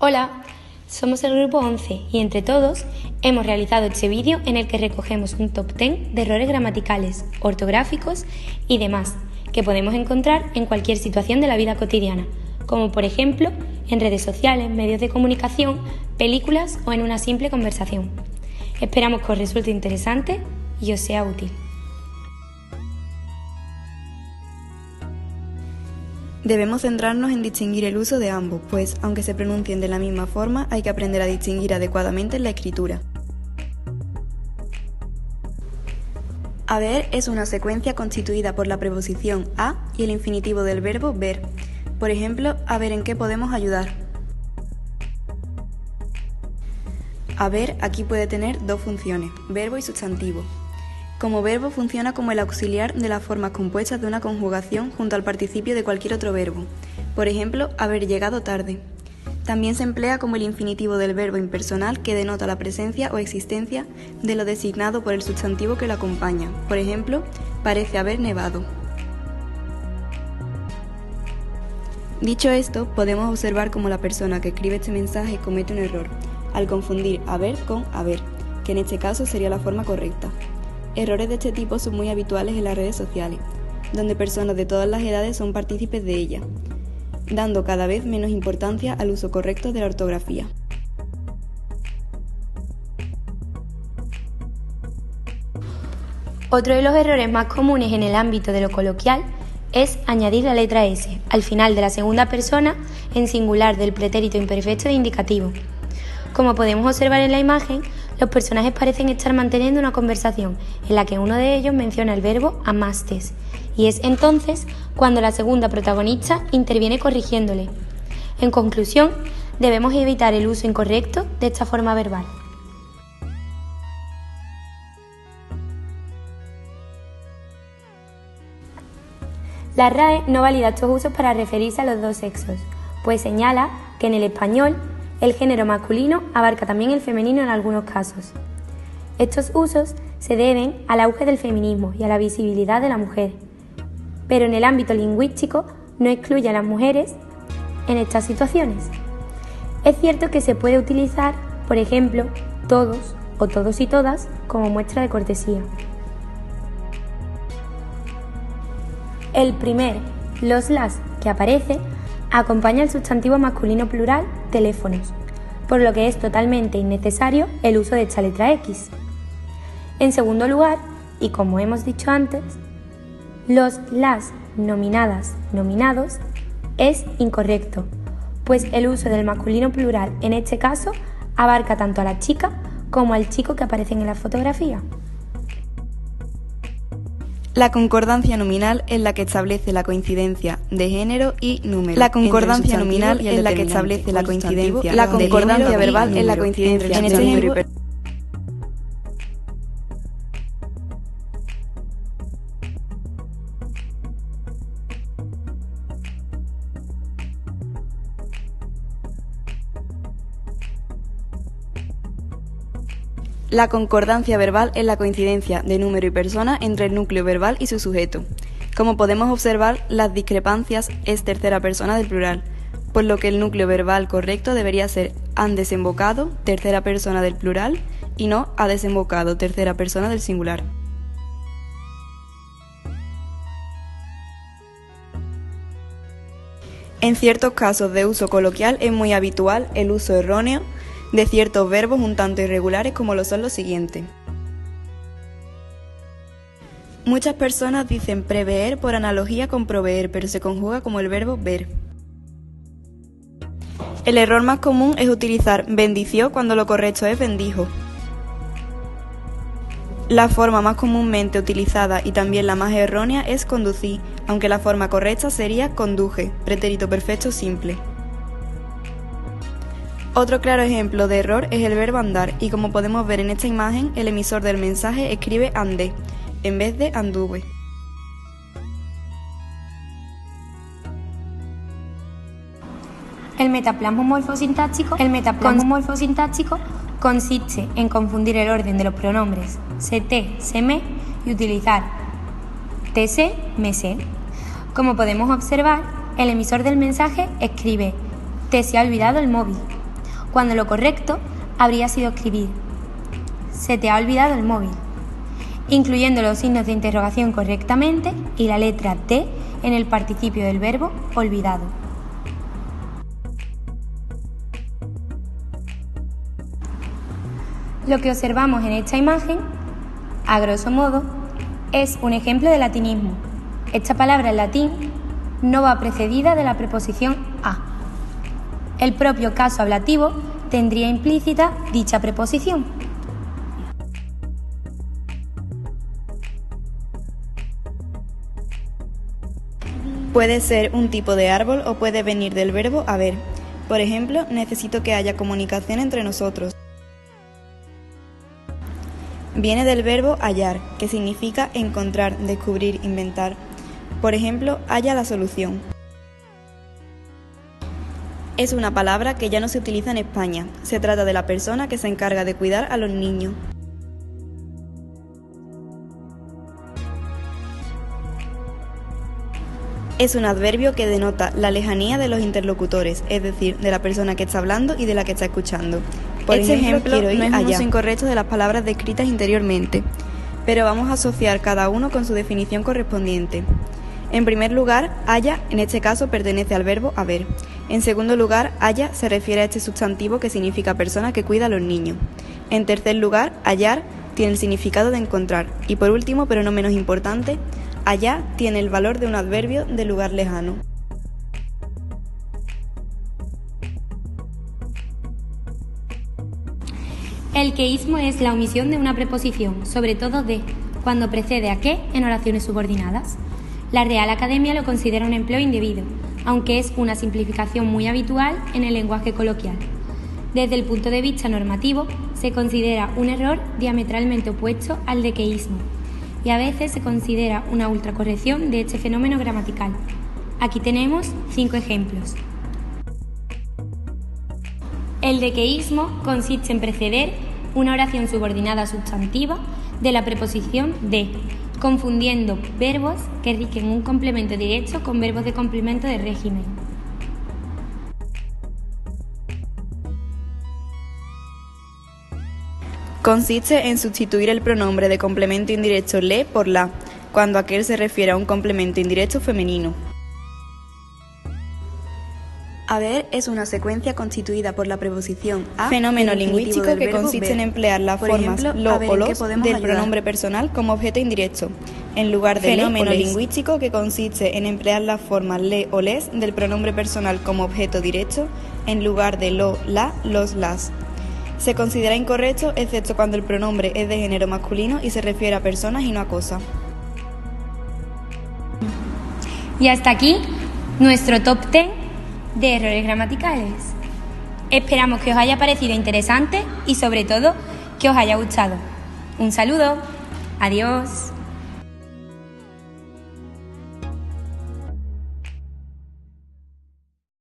Hola, somos el grupo 11 y entre todos hemos realizado este vídeo en el que recogemos un top 10 de errores gramaticales, ortográficos y demás que podemos encontrar en cualquier situación de la vida cotidiana, como por ejemplo en redes sociales, medios de comunicación, películas o en una simple conversación. Esperamos que os resulte interesante y os sea útil. Debemos centrarnos en distinguir el uso de ambos, pues, aunque se pronuncien de la misma forma, hay que aprender a distinguir adecuadamente en la escritura. Haber es una secuencia constituida por la preposición a y el infinitivo del verbo ver. Por ejemplo, a ver en qué podemos ayudar. Haber aquí puede tener dos funciones, verbo y sustantivo. Como verbo funciona como el auxiliar de las formas compuestas de una conjugación junto al participio de cualquier otro verbo. Por ejemplo, haber llegado tarde. También se emplea como el infinitivo del verbo impersonal que denota la presencia o existencia de lo designado por el sustantivo que lo acompaña. Por ejemplo, parece haber nevado. Dicho esto, podemos observar cómo la persona que escribe este mensaje comete un error, al confundir haber con haber, que en este caso sería la forma correcta. Errores de este tipo son muy habituales en las redes sociales, donde personas de todas las edades son partícipes de ellas, dando cada vez menos importancia al uso correcto de la ortografía. Otro de los errores más comunes en el ámbito de lo coloquial es añadir la letra S al final de la segunda persona en singular del pretérito imperfecto de indicativo. Como podemos observar en la imagen, los personajes parecen estar manteniendo una conversación en la que uno de ellos menciona el verbo amastes, y es entonces cuando la segunda protagonista interviene corrigiéndole. En conclusión, debemos evitar el uso incorrecto de esta forma verbal. La RAE no valida estos usos para referirse a los dos sexos, pues señala que en el español el género masculino abarca también el femenino en algunos casos. Estos usos se deben al auge del feminismo y a la visibilidad de la mujer, pero en el ámbito lingüístico no excluye a las mujeres en estas situaciones. Es cierto que se puede utilizar, por ejemplo, todos o todos y todas como muestra de cortesía. El primer las que aparece acompaña el sustantivo masculino plural teléfonos, por lo que es totalmente innecesario el uso de esta letra X. En segundo lugar, y como hemos dicho antes, las nominadas, nominados es incorrecto, pues el uso del masculino plural en este caso abarca tanto a la chica como al chico que aparecen en la fotografía. La concordancia nominal es la que establece la coincidencia de género y número. La concordancia nominal es la que establece la coincidencia. La concordancia verbal es la coincidencia en este ejemplo. La concordancia verbal es la coincidencia de número y persona entre el núcleo verbal y su sujeto. Como podemos observar, las discrepancias es tercera persona del plural, por lo que el núcleo verbal correcto debería ser han desembocado, tercera persona del plural, y no ha desembocado, tercera persona del singular. En ciertos casos de uso coloquial es muy habitual el uso erróneo de ciertos verbos un tanto irregulares como lo son los siguientes. Muchas personas dicen prever por analogía con proveer, pero se conjuga como el verbo ver. El error más común es utilizar bendició cuando lo correcto es bendijo. La forma más comúnmente utilizada y también la más errónea es conducir, aunque la forma correcta sería conduje, pretérito perfecto simple. Otro claro ejemplo de error es el verbo andar, y como podemos ver en esta imagen, el emisor del mensaje escribe andé, en vez de anduve. El metaplasmo morfosintáctico consiste en confundir el orden de los pronombres se te, se me y utilizar te sé, me sé. Como podemos observar, el emisor del mensaje escribe te se ha olvidado el móvil, cuando lo correcto habría sido escribir: se te ha olvidado el móvil, incluyendo los signos de interrogación correctamente y la letra T en el participio del verbo olvidado. Lo que observamos en esta imagen, a grosso modo, es un ejemplo de latinismo. Esta palabra en latín no va precedida de la preposición a. El propio caso ablativo tendría implícita dicha preposición. Puede ser un tipo de árbol o puede venir del verbo haber. Por ejemplo, necesito que haya comunicación entre nosotros. Viene del verbo hallar, que significa encontrar, descubrir, inventar. Por ejemplo, halla la solución. Es una palabra que ya no se utiliza en España. Se trata de la persona que se encarga de cuidar a los niños. Es un adverbio que denota la lejanía de los interlocutores, es decir, de la persona que está hablando y de la que está escuchando. Por ejemplo, no es un uso incorrecto de las palabras descritas interiormente, pero vamos a asociar cada uno con su definición correspondiente. En primer lugar, halla, en este caso, pertenece al verbo haber. En segundo lugar, halla se refiere a este sustantivo que significa persona que cuida a los niños. En tercer lugar, hallar tiene el significado de encontrar. Y por último, pero no menos importante, allá tiene el valor de un adverbio de lugar lejano. El queísmo es la omisión de una preposición, sobre todo de, cuando precede a que en oraciones subordinadas. La Real Academia lo considera un empleo indebido, aunque es una simplificación muy habitual en el lenguaje coloquial. Desde el punto de vista normativo, se considera un error diametralmente opuesto al de queísmo, y a veces se considera una ultracorrección de este fenómeno gramatical. Aquí tenemos 5 ejemplos. El dequeísmo consiste en preceder una oración subordinada sustantiva de la preposición de, confundiendo verbos que rigen un complemento directo con verbos de complemento de régimen. Consiste en sustituir el pronombre de complemento indirecto le por la, cuando aquel se refiere a un complemento indirecto femenino. Haber es una secuencia constituida por la preposición a, fenómeno lingüístico que consiste en emplear las formas lo o los del pronombre personal como objeto indirecto, en lugar de fenómeno lingüístico que consiste en emplear las formas le o les del pronombre personal como objeto directo, en lugar de lo, la, los, las. Se considera incorrecto excepto cuando el pronombre es de género masculino y se refiere a personas y no a cosas. Y hasta aquí nuestro top 10 de errores gramaticales. Esperamos que os haya parecido interesante y sobre todo que os haya gustado. Un saludo. Adiós.